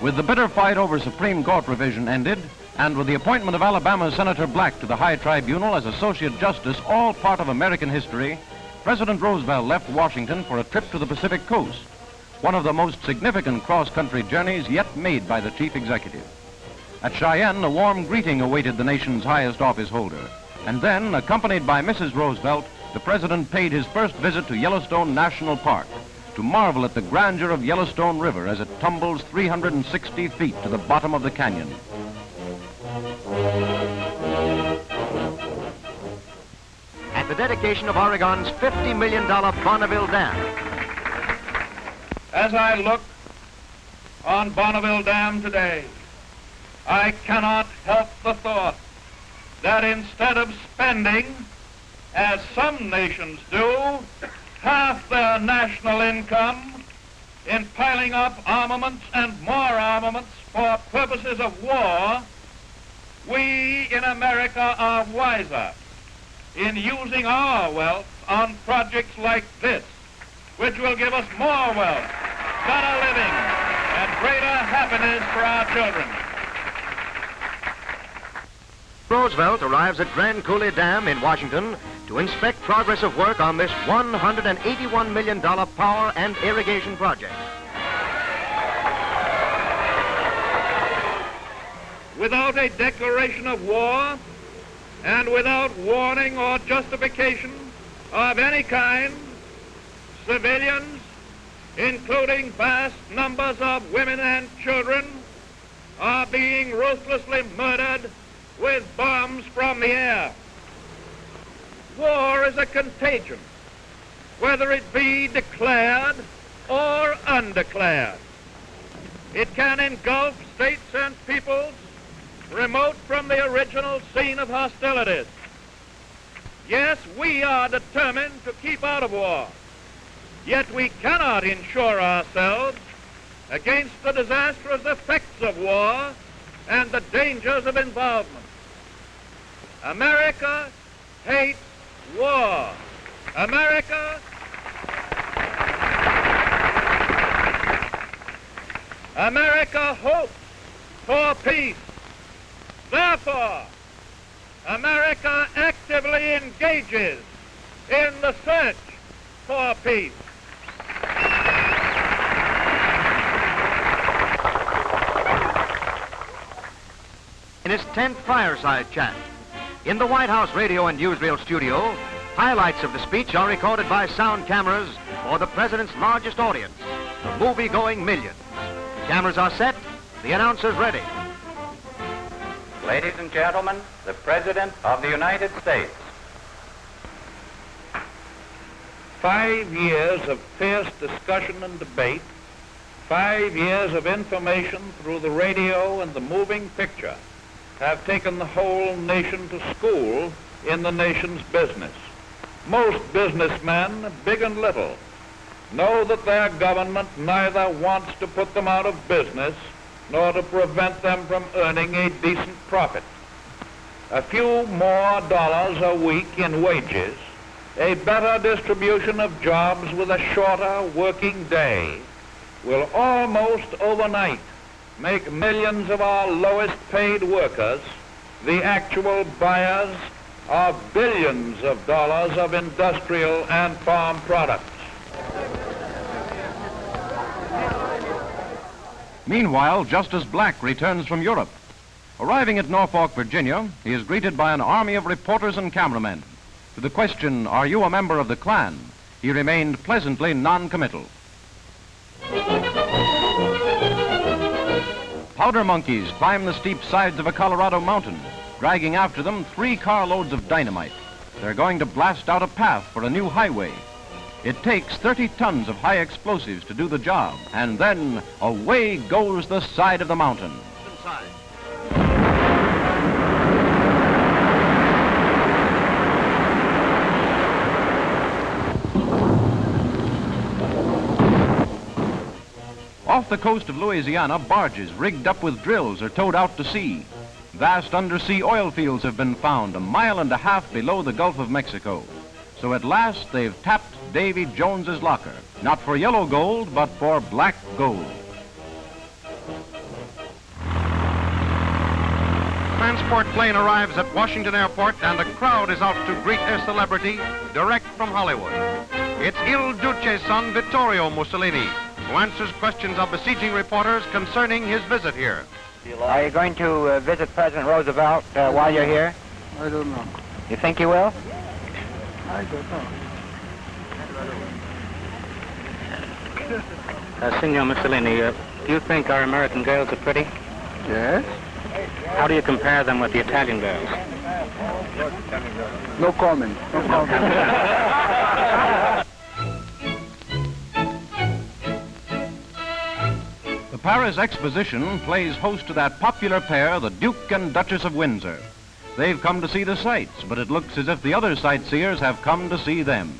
With the bitter fight over Supreme Court revision ended, and with the appointment of Alabama Senator Black to the High Tribunal as Associate Justice, all part of American history, President Roosevelt left Washington for a trip to the Pacific Coast, one of the most significant cross-country journeys yet made by the Chief Executive. At Cheyenne, a warm greeting awaited the nation's highest office holder, and then, accompanied by Mrs. Roosevelt, the President paid his first visit to Yellowstone National Park to marvel at the grandeur of Yellowstone River as it tumbles 360 feet to the bottom of the canyon. At the dedication of Oregon's $50 million Bonneville Dam. As I look on Bonneville Dam today, I cannot help the thought that instead of spending, as some nations do, half their national income in piling up armaments and more armaments for purposes of war, we in America are wiser in using our wealth on projects like this, which will give us more wealth, better living, and greater happiness for our children. Roosevelt arrives at Grand Coulee Dam in Washington to inspect progress of work on this $181 million power and irrigation project. Without a declaration of war and without warning or justification of any kind, civilians, including vast numbers of women and children, are being ruthlessly murdered with bombs from the air. War is a contagion, whether it be declared or undeclared. It can engulf states and peoples remote from the original scene of hostilities. Yes, we are determined to keep out of war, yet we cannot insure ourselves against the disastrous effects of war and the dangers of involvement. America hates war. America hopes for peace. Therefore, America actively engages in the search for peace. In his 10th fireside chat, in the White House radio and newsreel studio, highlights of the speech are recorded by sound cameras for the President's largest audience, the movie-going millions. The cameras are set, the announcers ready. Ladies and gentlemen, the President of the United States. 5 years of fierce discussion and debate, 5 years of information through the radio and the moving picture have taken the whole nation to school in the nation's business. Most businessmen, big and little, know that their government neither wants to put them out of business nor to prevent them from earning a decent profit. A few more dollars a week in wages, a better distribution of jobs with a shorter working day will almost overnight make millions of our lowest paid workers the actual buyers of billions of dollars of industrial and farm products. Meanwhile, Justice Black returns from Europe. Arriving at Norfolk, Virginia, he is greeted by an army of reporters and cameramen. To the question, "Are you a member of the Klan?" he remained pleasantly non-committal. Powder monkeys climb the steep sides of a Colorado mountain, dragging after them 3 carloads of dynamite. They're going to blast out a path for a new highway. It takes 30 tons of high explosives to do the job, and then away goes the side of the mountain. Off the coast of Louisiana, barges rigged up with drills are towed out to sea. Vast undersea oil fields have been found 1.5 miles below the Gulf of Mexico. So at last they've tapped Davy Jones's locker, not for yellow gold, but for black gold. transport plane arrives at Washington Airport and a crowd is out to greet their celebrity direct from Hollywood. It's Il Duce's son, Vittorio Mussolini, who answers questions of besieging reporters concerning his visit here. Are you going to visit President Roosevelt while you're here? I don't know. You think you will? I don't know. Signor Mussolini, do you think our American girls are pretty? Yes? How do you compare them with the Italian girls? No comment. No comment. The Paris Exposition plays host to that popular pair, the Duke and Duchess of Windsor. They've come to see the sights, but it looks as if the other sightseers have come to see them.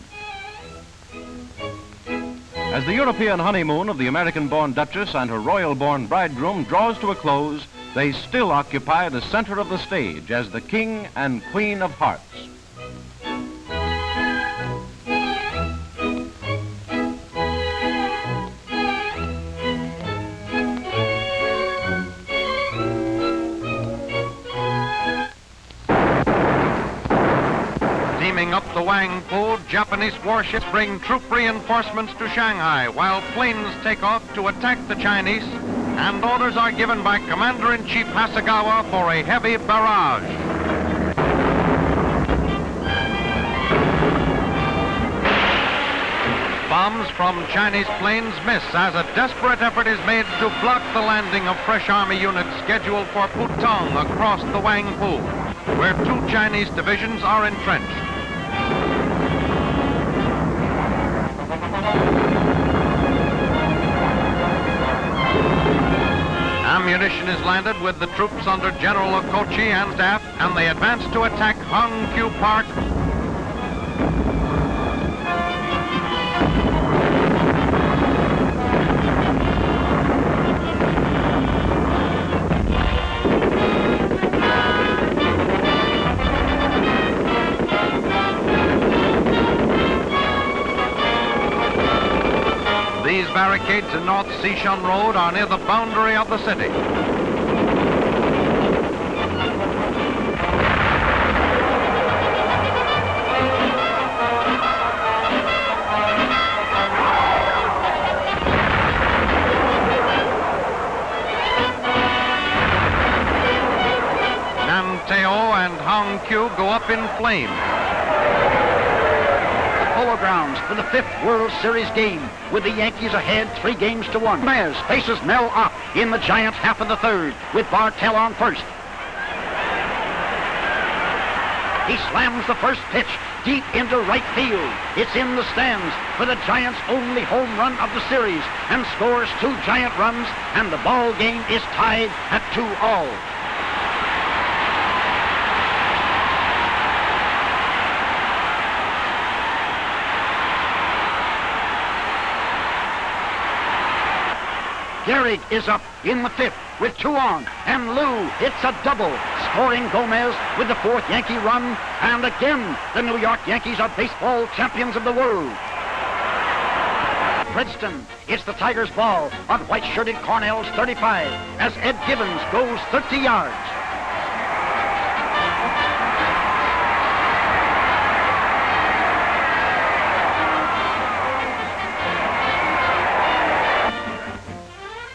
As the European honeymoon of the American-born Duchess and her royal-born bridegroom draws to a close, they still occupy the center of the stage as the King and Queen of Hearts. Steaming up the Wangpo, Japanese warships bring troop reinforcements to Shanghai while planes take off to attack the Chinese, and orders are given by Commander-in-Chief Hasegawa for a heavy barrage. Bombs from Chinese planes miss as a desperate effort is made to block the landing of fresh army units scheduled for Putong across the Wangpo, where 2 Chinese divisions are entrenched. Ammunition is landed with the troops under General Okochi and staff, and they advance to attack Hongqiu Park. These barricades in North Sishun Road are near the boundary of the city. Nanteo and Hongqiu go up in flames. Polo Grounds for the 5th World Series game, with the Yankees ahead 3-1. Gomez faces Mel Ott in the Giants' half of the 3rd, with Bartell on first. He slams the first pitch deep into right field. It's in the stands for the Giants' only home run of the series, and scores 2 Giant runs, and the ball game is tied at 2-all. Gehrig is up in the 5th with 2 on, and Lou hits a double, scoring Gomez with the 4th Yankee run, and again the New York Yankees are baseball champions of the world. Princeton, it's the Tigers' ball on white-shirted Cornell's 35 as Ed Gibbons goes 30 yards.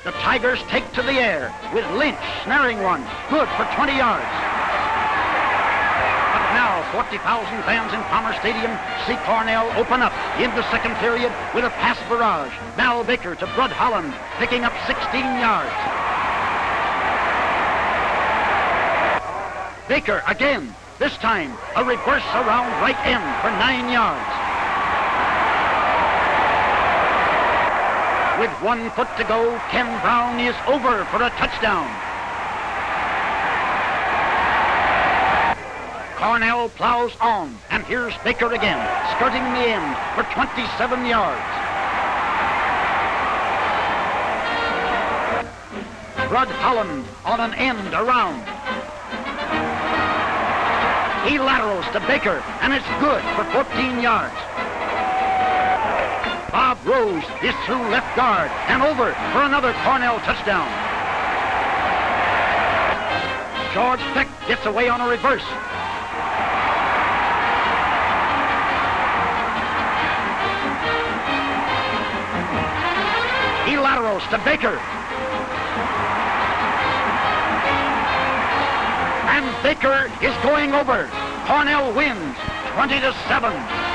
The Tigers take to the air with Lynch snaring one, good for 20 yards. But now 40,000 fans in Commerce Stadium see Cornell open up in the second period with a pass barrage. Mal Baker to Bud Holland, picking up 16 yards. Baker again, this time a reverse around right end for 9 yards. With 1 foot to go, Ken Brown is over for a touchdown. Cornell plows on, and here's Baker again, skirting the end for 27 yards. Bud Holland on an end around. He laterals to Baker, and it's good for 14 yards. Bob Rose is through left guard and over for another Cornell touchdown. George Peck gets away on a reverse. He laterals to Baker. And Baker is going over. Cornell wins 20-7.